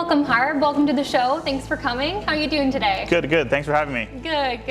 Welcome, Harb. Welcome to the show. Thanks for coming. How are you doing today? Good. Thanks for having me. Good.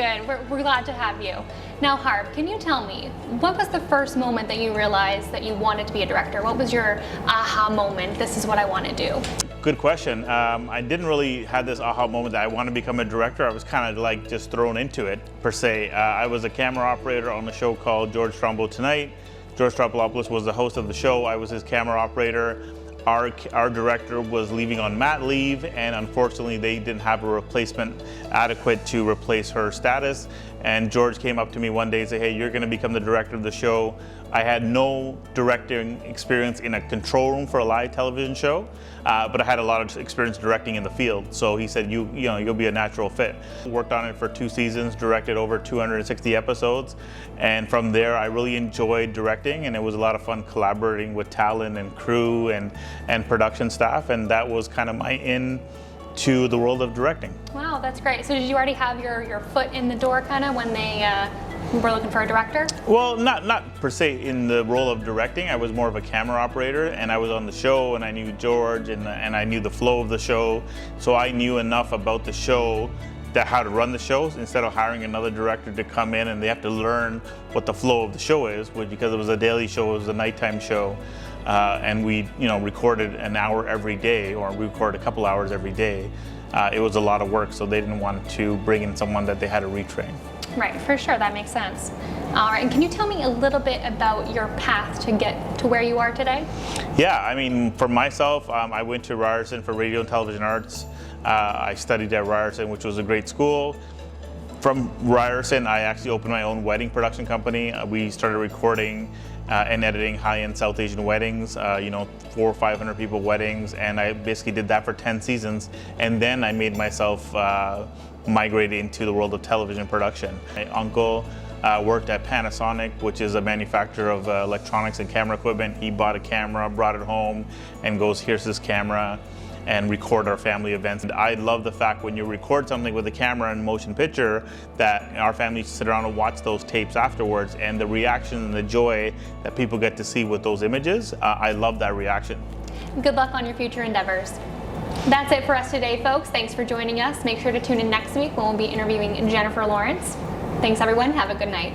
We're glad to have you. Now, Harb, can you tell me, what was the first moment that you realized that you wanted to be a director? What was your aha moment? This is what I want to do. Good question. I didn't really have this aha moment that I want to become a director. I was kind of like just thrown into it, per se. I was a camera operator on a show called George Strombo Tonight. George Stropolopoulos was the host of the show. I was his camera operator. Our director was leaving on mat leave, and unfortunately they didn't have a replacement adequate to replace her status. And George came up to me one day and said, "Hey, you're going to become the director of the show." I had no directing experience in a control room for a live television show, but I had a lot of experience directing in the field. So he said, you'll be a natural fit. Worked on it for 2 seasons, directed over 260 episodes, and from there I really enjoyed directing, and it was a lot of fun collaborating with talent and crew and production staff, and that was kind of my in to the world of directing. Wow, that's great. So did you already have your foot in the door kind of when they were looking for a director? Well, not per se in the role of directing. I was more of a camera operator, and I was on the show, and I knew George, and I knew the flow of the show, so I knew enough about the show that how to run the shows instead of hiring another director to come in and they have to learn what the flow of the show is, because it was a daily show, it was a nighttime show. And we, recorded an hour every day, or we recorded a couple hours every day. It was a lot of work, so they didn't want to bring in someone that they had to retrain. Right, for sure, that makes sense. All right, and can you tell me a little bit about your path to get to where you are today? Yeah, I mean, for myself, I went to Ryerson for Radio and Television Arts. I studied at Ryerson, which was a great school. From Ryerson, I actually opened my own wedding production company. We started recording and editing high-end South Asian weddings, 400 or 500 people weddings, and I basically did that for 10 seasons. And then I made myself migrate into the world of television production. My uncle worked at Panasonic, which is a manufacturer of electronics and camera equipment. He bought a camera, brought it home, and goes, "Here's this camera," and record our family events. And I love the fact when you record something with a camera and motion picture that our family sit around and watch those tapes afterwards, and the reaction and the joy that people get to see with those images, I love that reaction. Good luck on your future endeavors. That's it for us today, folks. Thanks for joining us. Make sure to tune in next week when we'll be interviewing Jennifer Lawrence. Thanks, everyone. Have a good night.